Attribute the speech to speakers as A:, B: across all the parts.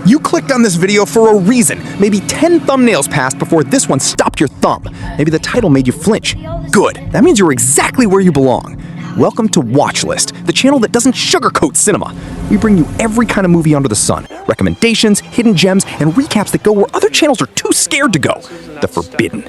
A: You clicked on this video for a reason. Maybe 10 thumbnails passed before this one stopped your thumb. Maybe the title made you flinch. Good. That means you're exactly where you belong. Welcome to Watchlist, the channel that doesn't sugarcoat cinema. We bring you every kind of movie under the sun, recommendations, hidden gems, and recaps that go where other channels are too scared to go. The forbidden.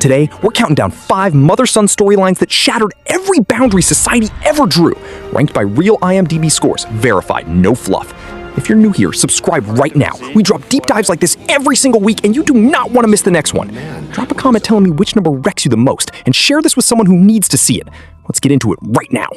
A: Today, we're counting down 5 mother-son storylines that shattered every boundary society ever drew, ranked by real IMDb scores, verified, no fluff. If you're new here, subscribe right now. We drop deep dives like this every single week, and you do not want to miss the next one. Drop a comment telling me which number wrecks you the most, and share this with someone who needs to see it. Let's get into it right now.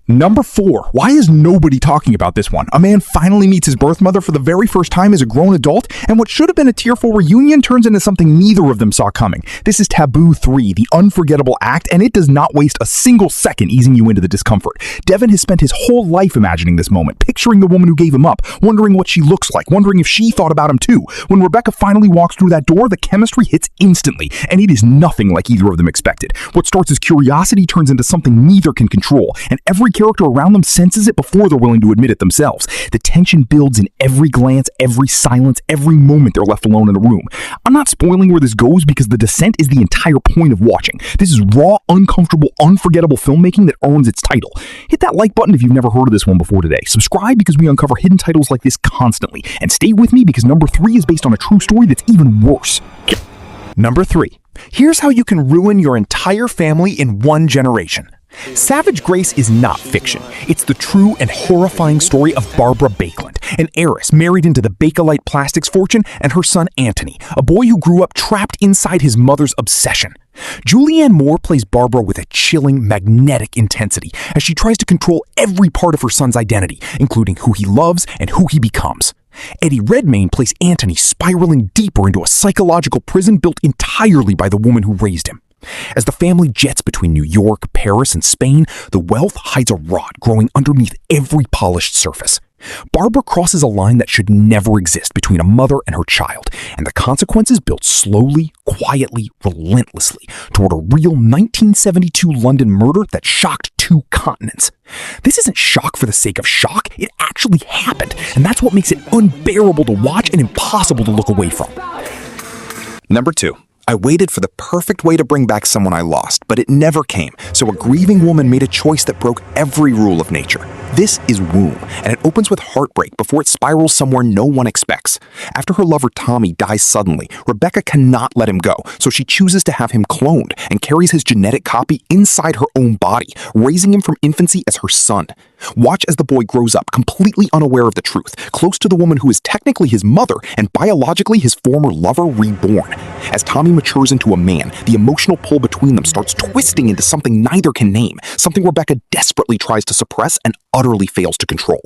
B: Number 4. Why is nobody talking about this one? A man finally meets his birth mother for the very first time as a grown adult, and what should have been a tearful reunion turns into something neither of them saw coming. This is Taboo 3, the unforgettable act, and it does not waste a single second easing you into the discomfort. Devin has spent his whole life imagining this moment, picturing the woman who gave him up, wondering what she looks like, wondering if she thought about him too. When Rebecca finally walks through that door, the chemistry hits instantly, and it is nothing like either of them expected. What starts as curiosity turns into something neither can control, and every character around them senses it before they're willing to admit it themselves. The tension builds in every glance, every silence, every moment they're left alone in a room. I'm not spoiling where this goes because the descent is the entire point of watching. This is raw, uncomfortable, unforgettable filmmaking that earns its title. Hit that like button if you've never heard of this one before today. Subscribe because we uncover hidden titles like this constantly. And stay with me because number 3 is based on a true story that's even worse.
C: Number 3. Here's how you can ruin your entire family in one generation. Savage Grace is not fiction. It's the true and horrifying story of Barbara Baekeland, an heiress married into the Bakelite Plastics fortune, and her son Anthony, a boy who grew up trapped inside his mother's obsession. Julianne Moore plays Barbara with a chilling, magnetic intensity as she tries to control every part of her son's identity, including who he loves and who he becomes. Eddie Redmayne plays Anthony, spiraling deeper into a psychological prison built entirely by the woman who raised him. As the family jets between New York, Paris, and Spain, the wealth hides a rot growing underneath every polished surface. Barbara crosses a line that should never exist between a mother and her child, and the consequences build slowly, quietly, relentlessly toward a real 1972 London murder that shocked 2 continents. This isn't shock for the sake of shock, it actually happened, and that's what makes it unbearable to watch and impossible to look away from.
A: Number 2. I waited for the perfect way to bring back someone I lost, but it never came, so a grieving woman made a choice that broke every rule of nature. This is Womb, and it opens with heartbreak before it spirals somewhere no one expects. After her lover Tommy dies suddenly, Rebecca cannot let him go, so she chooses to have him cloned and carries his genetic copy inside her own body, raising him from infancy as her son. Watch as the boy grows up, completely unaware of the truth, close to the woman who is technically his mother and biologically his former lover reborn. As Tommy matures into a man, the emotional pull between them starts twisting into something neither can name, something Rebecca desperately tries to suppress and utterly fails to control.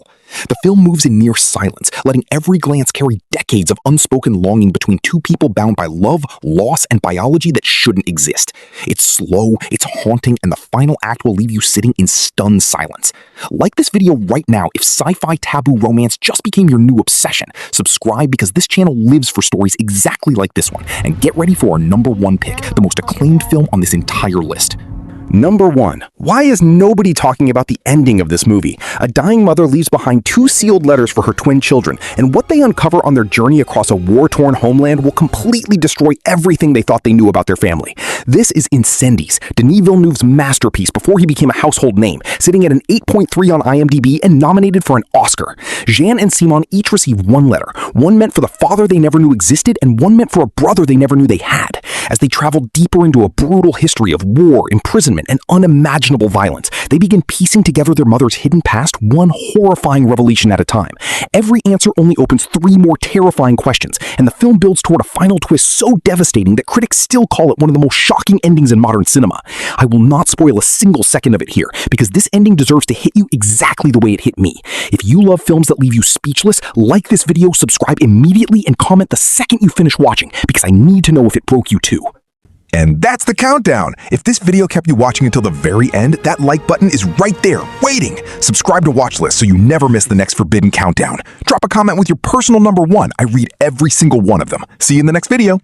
A: The film moves in near silence, letting every glance carry decades of unspoken longing between 2 people bound by love, loss, and biology that shouldn't exist. It's slow, it's haunting, and the final act will leave you sitting in stunned silence. Like this video right now if sci-fi taboo romance just became your new obsession. Subscribe because this channel lives for stories exactly like this one, and get ready for our number 1 pick, the most acclaimed film on this entire list.
C: Number 1. Why is nobody talking about the ending of this movie? A dying mother leaves behind 2 sealed letters for her twin children, and what they uncover on their journey across a war-torn homeland will completely destroy everything they thought they knew about their family. This is Incendies, Denis Villeneuve's masterpiece before he became a household name, sitting at an 8.3 on IMDb and nominated for an Oscar. Jean and Simon each receive 1 letter, one meant for the father they never knew existed and one meant for a brother they never knew they had. As they travel deeper into a brutal history of war, imprisonment, and unimaginable violence, they begin piecing together their mother's hidden past, one horrifying revelation at a time. Every answer only opens 3 more terrifying questions, and the film builds toward a final twist so devastating that critics still call it one of the most shocking endings in modern cinema. I will not spoil a single second of it here, because this ending deserves to hit you exactly the way it hit me. If you love films that leave you speechless, like this video, subscribe immediately, and comment the second you finish watching, because I need to know if it broke you too.
B: And that's the countdown. If this video kept you watching until the very end, that like button is right there, waiting. Subscribe to Watchlist so you never miss the next forbidden countdown. Drop a comment with your personal number 1. I read every single one of them. See you in the next video.